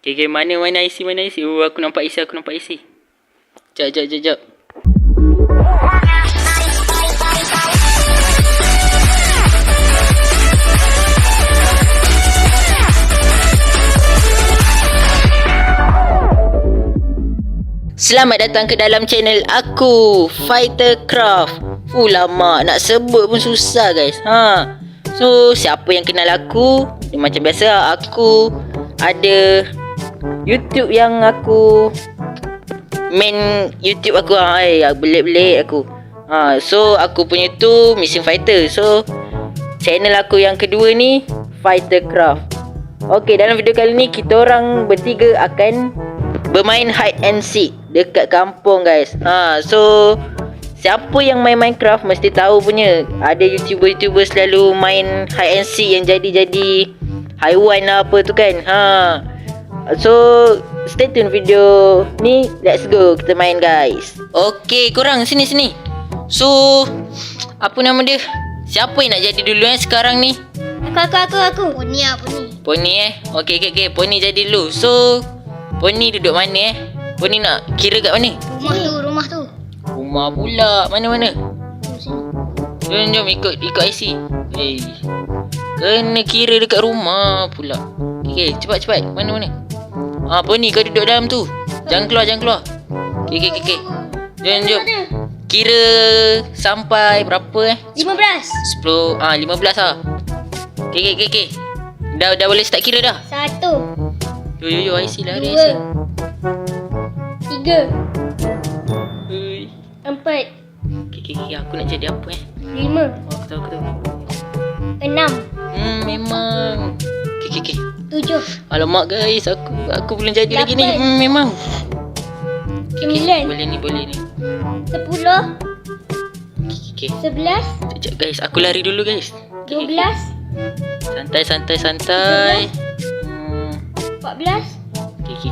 Okay, mana IC, mana IC? Oh, aku nampak IC. Jap. Selamat datang ke dalam channel aku, Fightercraft. Lama nak sebut pun susah guys. So siapa yang kenal aku? Macam biasa aku ada YouTube yang aku main YouTube aku. Belik aku. So aku punya tu Mission Fighter. So channel aku yang kedua ni Fightercraft. Okay, dalam video kali ni kita orang bertiga akan bermain hide and seek dekat kampung guys. So siapa yang main Minecraft mesti tahu punya, ada YouTuber selalu main hide and seek yang jadi haiwan lah apa tu kan. So stay tune video ni, let's go kita main guys. Okay, korang sini. So apa nama dia? Siapa yang nak jadi dulu sekarang ni? Aku. Pony Okay, Pony jadi dulu. So Pony duduk mana Pony nak kira kat mana? Rumah tu. Rumah pula. Mana? Sini. Jom ikut IC. Kena kira dekat rumah pula. Okay, cepat. Mana? Pony kau duduk dalam tu. Jangan keluar. Okay. Jom. Kira sampai berapa 15. 10. 15 lah. Okay. Dah boleh start kira dah. 1. Yo IC lari 2. 3. 4. Okay, aku nak jadi apa 5. Aku tahu 6. Memang. Okay. 7. Alamak guys, aku belum jadi 8. lagi ni. Memang. 9. Boleh ni 10. Okay. 11. Sekejap guys, aku lari dulu guys. 12. Santai. 14. Okay.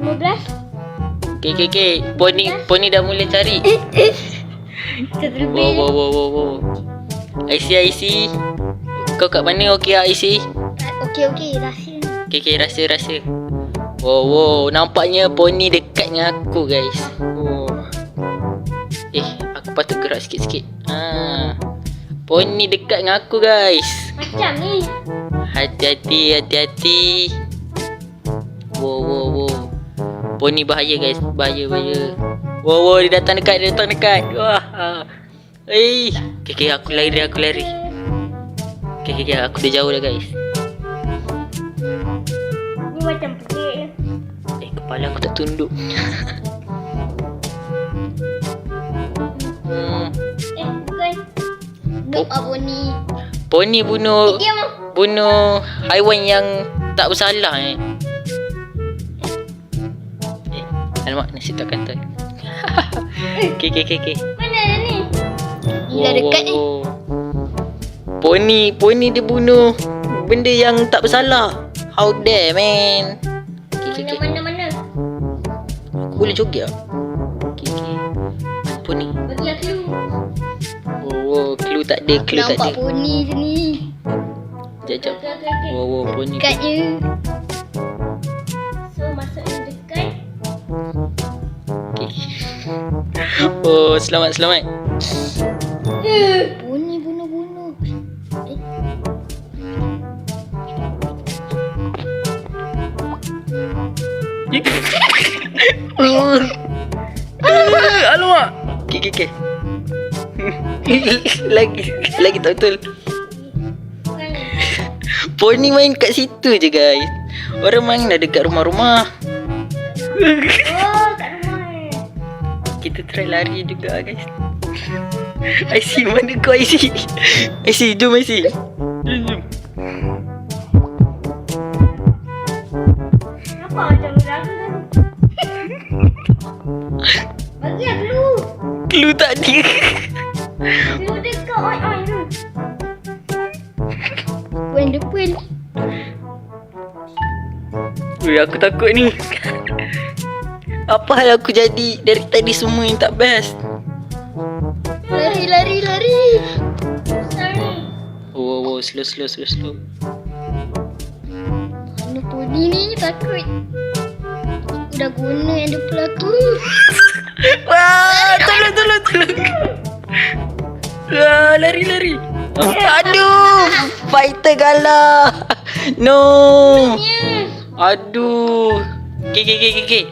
15. Okay. Pony dah mula cari. Satu lebih. Wow. IC. Kau kat mana? Okay IC. Okey, rahsia. Okay, rahsia. Wow, nampaknya Pony dekat dengan aku guys. Aku patut gerak sikit. Pony dekat dengan aku guys. Macam ni. Hati-hati. Wow. Pony bahaya guys, bahaya. Wow, dia datang dekat. Wah. Okay, aku lari. Okay, aku dah jauh dah guys. Ni macam pelik. Kepala aku tak tunduk. Bukan. Pony bunuh haiwan yang tak bersalah Alamak, nasi tak kantor. Okay. Mana ni? Dah dekat ni. Pony dia bunuh benda yang tak bersalah. How dare man. Mana? Aku boleh joget tak? Okay. Pony. Bagi aku. Clue tak ada. Nampak poni sini. Jap. Okay. Pony. Dekat je. So masuk yang dekat. Okay. Selamat. Poni bunuh. Alamak. Okay. Lagi tak betul. Pony main kat situ je guys. Orang main dah dekat rumah-rumah. Kat rumah Kita try lari juga guys. IC mana kau IC? Jom IC. Jom. Apa macam ragu kan? Bagi aku. Clue tak ada. Dia dekat oi tu. Wonderful. Aku takut ni. Apa hal aku jadi dari tadi semua yang tak best. Lari. Sorry. Slow. Mana poni Ini takut. Udah guna yang dupel aku. Wah, tolong. Wah, lari. Aduh, fighter kalah. No. Aduh. Okay.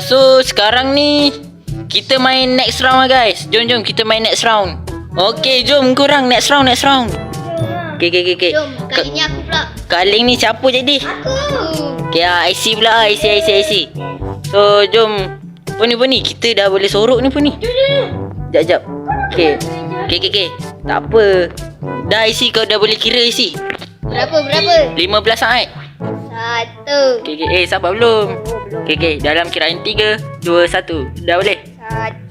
So sekarang ni kita main next round lah guys. Jom kita main next round. Okay, jom korang next round. Okay. Jom, kali ni aku pula. Kali ni siapa jadi? Aku. Okay, IC pula. IC. So jom. Poni kita dah boleh sorok ni Poni. Sekejap. Okay. Tak apa. Dah IC kau dah boleh kira IC. Berapa? 15 saat. 1. Okay. Sabar belum? Okay. Dalam kiraan 3, 2, 1. Dah boleh? 1.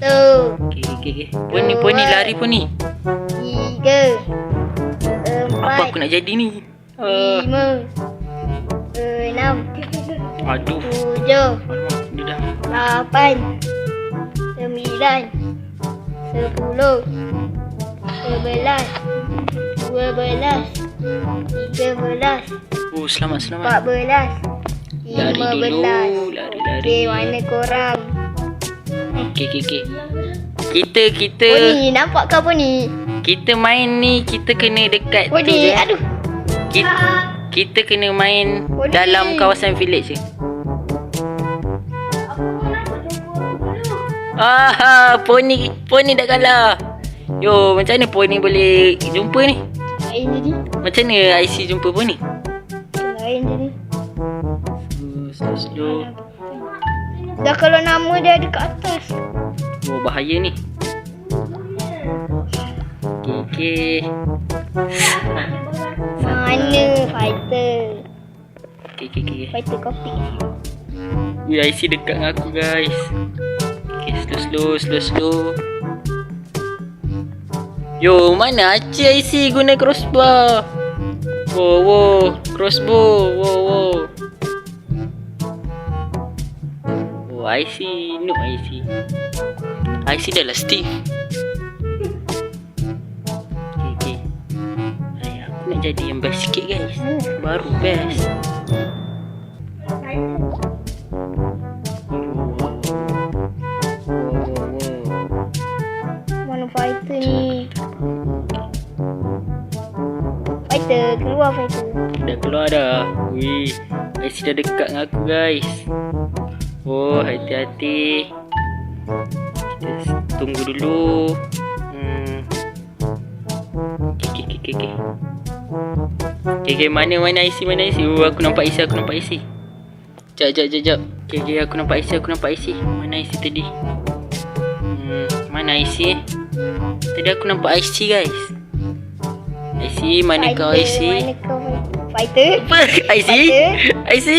Okay. Poni lari Poni. 3. 4. Apa aku nak jadi ni? 5. 6. Aduh. 7. Dia dah. 8. 9. 10. 11. 12. 13. Oh, selamat. 14. Lari 15. dulu. Lari. Okay, mana korang? Okay. Kita Poni, nampak kau Poni? kita main ni, kita kena dekat tu Poni, je. aduh. Kita kena main Poni. dalam kawasan village je. Poni dah kalah. Yo, macam mana Poni boleh jumpa ni? Lain jadi. Macam mana IC jumpa Poni? Lain jadi. Slow. Dah kalau nama dia ada kat atas. Oh, bahaya ni. Okay. Mana fighter? Okay. Fighter kopi. Ui, IC dekat dengan aku guys. Okay, slow. Yo, mana Aceh IC guna crossbar? Wow, crossbow. Wow. Oh, IC, noob IC. IC dah lah Steve. Okay. Ay, aku nak jadi yang best sikit guys. Baru best. Mana fighter ni? Fighter, keluar fighter. Dah keluar dah. Wih, IC dah dekat dengan aku guys. Oh, hati-hati. Kita tunggu dulu. Okay, mana IC? Oh, aku nampak IC. Sekejap. Okay, aku nampak IC. Mana IC tadi? Mana IC? Tadi aku nampak IC guys. IC, mana kau IC? Mana kau fighter? Apa? IC?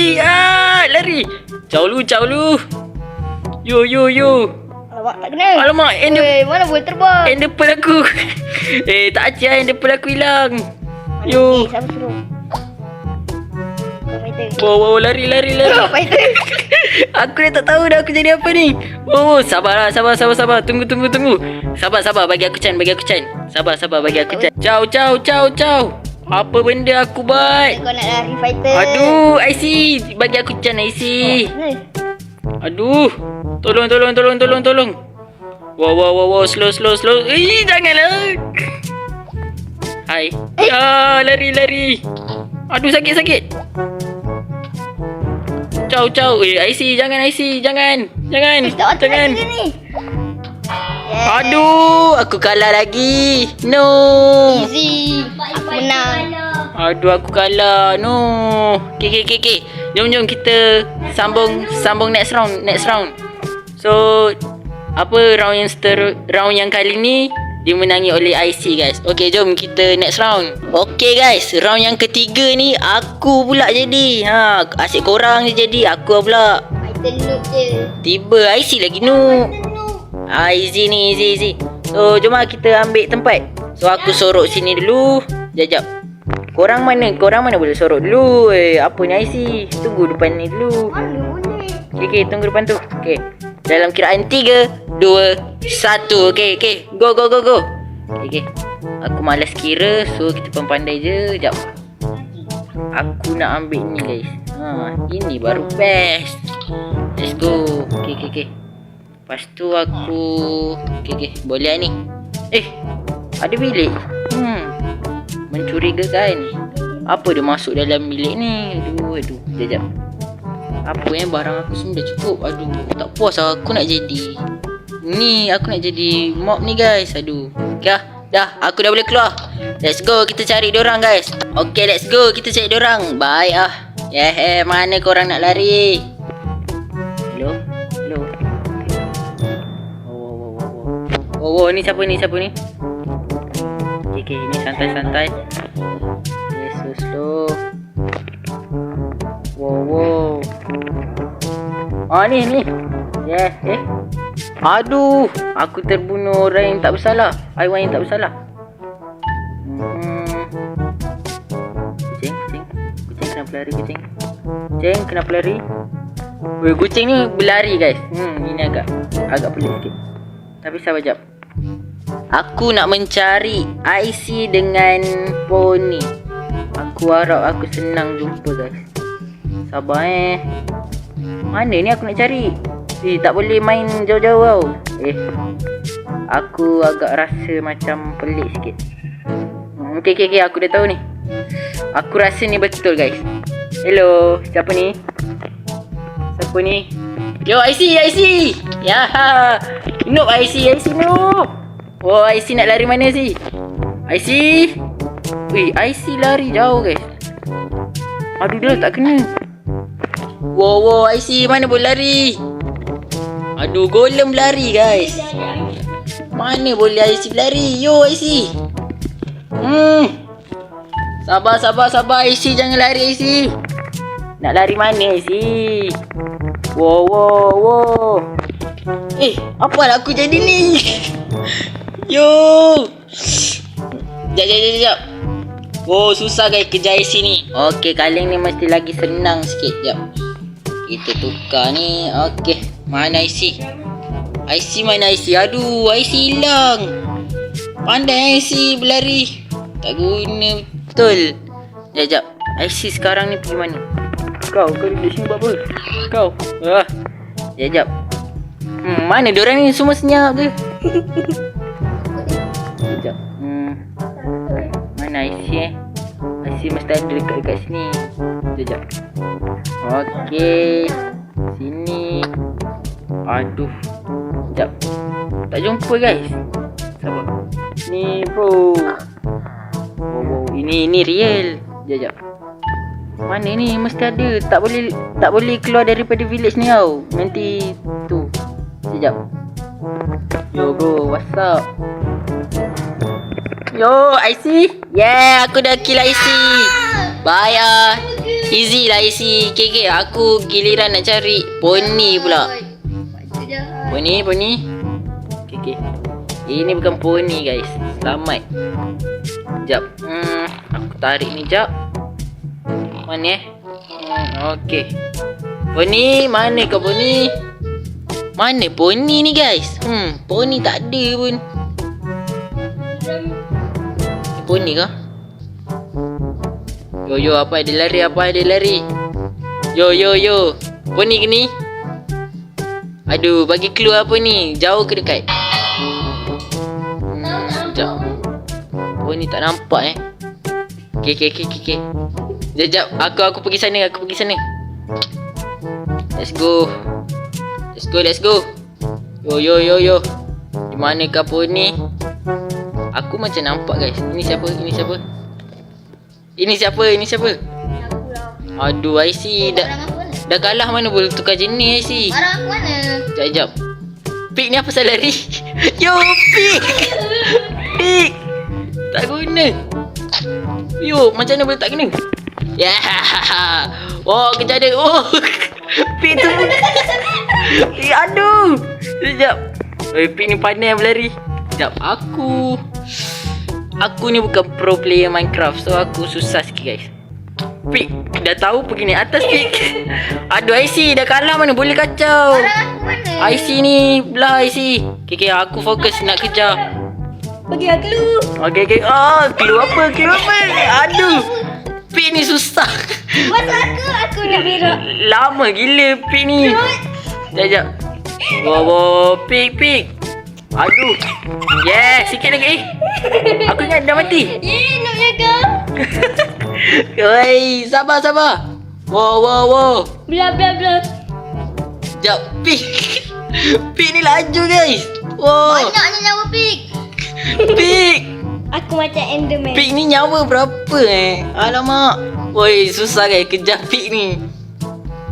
Lari. Jauh lu. Yo. Alamak, tak kena. Alamak, Mana boleh terbang? Enderpearl aku. Tak acah, Enderpearl aku hilang. Yo. Siapa suruh? Kau fighter. Wow, lari. Kau fighter. Aku dah tak tahu dah aku jadi apa ni. Oh, sabar. Tunggu. Sabar, bagi aku can. Sabar, bagi aku can. Ciao. Apa benda aku buat? Kau nak lari fighter. Aduh, IC. Bagi aku can IC. Aduh. Tolong. Wow, slow. Janganlah. Hai. Lari. Aduh, sakit. Ciao. IC, jangan. Aduh, aku kalah lagi. No. Easy. Aku menang. Aduh, aku kalah. No. Okay. Jom kita sambung next round. So, round yang kali ni dimenangi oleh IC guys. Okay, jom kita next round. Okay guys, round yang ketiga ni aku pula jadi. Asyik korang je jadi, aku pula. Fighter noob je. Tiba IC lagi noob. Easy ni, easy. So, jom lah kita ambil tempat. So, aku sorok sini dulu. Sekejap. Korang mana boleh sorok dulu. Apa ni IC? Tunggu depan ni dulu. Mana boleh? Okay, tunggu depan tu. Okay. Dalam kiraan 3, 2, 1. Okay. Go. Okay. Aku malas kira. So, kita pandai je. Sekejap. Aku nak ambil ni guys. Ini baru best. Let's go. Okay. Lepas tu aku okay. Boleh ni. Ada bilik. Mencurigakan. Apa dia masuk dalam bilik ni? Aduh. Sekejap. Apa barang aku semua dah cukup. Aduh, tak puas lah. Aku nak jadi aku nak jadi mob ni guys. Aduh. Okay, dah, aku dah boleh keluar. Let's go, kita cari diorang guys. Okay, let's go, kita cari diorang. Bye mana korang nak lari? Hello. Oh, ni siapa ni? Okay, ni santai. Okay, so slow. Wow. Ni. Yeah, Aduh, aku terbunuh orang yang tak bersalah. Haiwan yang tak bersalah. Kucing kenapa lari kucing? Kucing kenapa lari? Kucing ni berlari guys. Ini agak pelik sikit. Tapi sabar jap. Aku nak mencari IC dengan poni. Aku harap aku senang jumpa guys. Sabar Mana ni aku nak cari? Tak boleh main jauh-jauh tau. Aku agak rasa macam pelik sikit. Okay, aku dah tahu ni. Aku rasa ni betul guys. Hello, siapa ni? Yo, IC. Ya. Noob IC noob. Oh, IC nak lari mana sih? IC. IC lari jauh guys. Aduh, dia tak kena. Wow, IC mana boleh lari? Aduh, golem lari guys. Mana boleh IC berlari? Yo, IC. Sabar IC, jangan lari IC. Nak lari mana IC? Wow. Apa lah aku jadi ni? Yo. Sekejap. Wow, susah guys kejar IC ni. Okay, kali ni mesti lagi senang sikit. Sekejap. Kita tukar ni. Okay, mana IC? Mana IC? Aduh, IC hilang. Pandai IC berlari. Tak guna betul. Sekejap. IC sekarang ni pergi mana? Kau duduk sini buat apa? Kau. Sekejap. Mana diorang ni semua senyap ke? Sekejap. Mana IC IC mesti ada dekat sini. Sekejap. Okey. Sini. Aduh. Sekejap. Tak jumpa guys. Sabar. Ni bro. Wow. Ini real. Sekejap. Mana ni? Mesti ada. Tak boleh keluar daripada village ni tau. Nanti tu. Sekejap. Yo bro, what's up? Yo, IC. Yeah, aku dah kill IC. Bye easy lah IC. Okay, aku giliran nak cari poni pula. Poni. Okay. Ini bukan poni guys. Selamat. Sekejap. Aku tarik ni jap. Mana okay. Poni, mana kau poni? Mana poni ni guys? Poni tak ada pun. Poni kah? Yo, apa ada lari? Yo. Poni ke ni? Aduh, bagi clue apa ni? Jauh ke dekat? Sekejap. Poni tak nampak Okay. Sekejap, aku pergi sana. Let's go. Yo. Di manakah poni? Aku macam nampak guys. Ini siapa? Aduh, IC dah kalah. Mana boleh tukar jenis IC? Barang aku mana? Sekejap. Pig ni apa salah lari? Yo, Pig. Tak guna. Yo, macam mana boleh tak kena? Oh, kejap dia. Oh, Pig tu. Aduh. Sekejap. Pig ni pandai berlari. Sekejap. Aku ni bukan pro player Minecraft. So aku susah sikit guys. Pig dah tahu pergi naik atas Pig. Aduh, IC dah kalah. Mana boleh kacau. IC ni belah IC. Okay, aku fokus nak kejar. Bagi aku clue. Okay. Clue apa? Aduh. Pig ni susah. Buat aku nak berak. Lama gila pig ni. Sekejap. Wow, pig. Aduh. Yeah, sikit lagi. Aku ingat dah mati. Nak jaga. Oi, sabar. Wow. Bla. Sekejap, pig. Pig ni laju guys. Wow. Banyaknya nyawa pig. Pig. Aku macam Enderman. Pig ni nyawa berapa Alamak. Woi, susah guys kejar pig ni.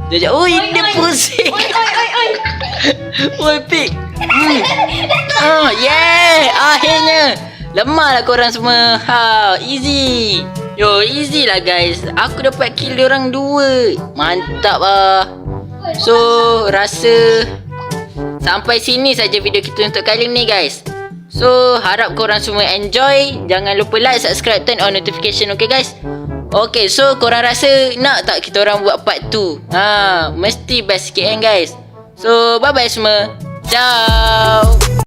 Sekejap. Oi, dia pusing. Oi. Woi, pig. Yeah, akhirnya. Lemah lah korang semua. Easy. Yo, easy lah guys. Aku dapat kill diorang 2. Mantap lah. So, rasa sampai sini saja video kita untuk kali ni guys. So, harap korang semua enjoy. Jangan lupa like, subscribe, turn on notification, okay guys? Okay, so korang rasa nak tak kita orang buat part 2? Mesti best sikit kan guys? So, bye-bye semua. Ciao.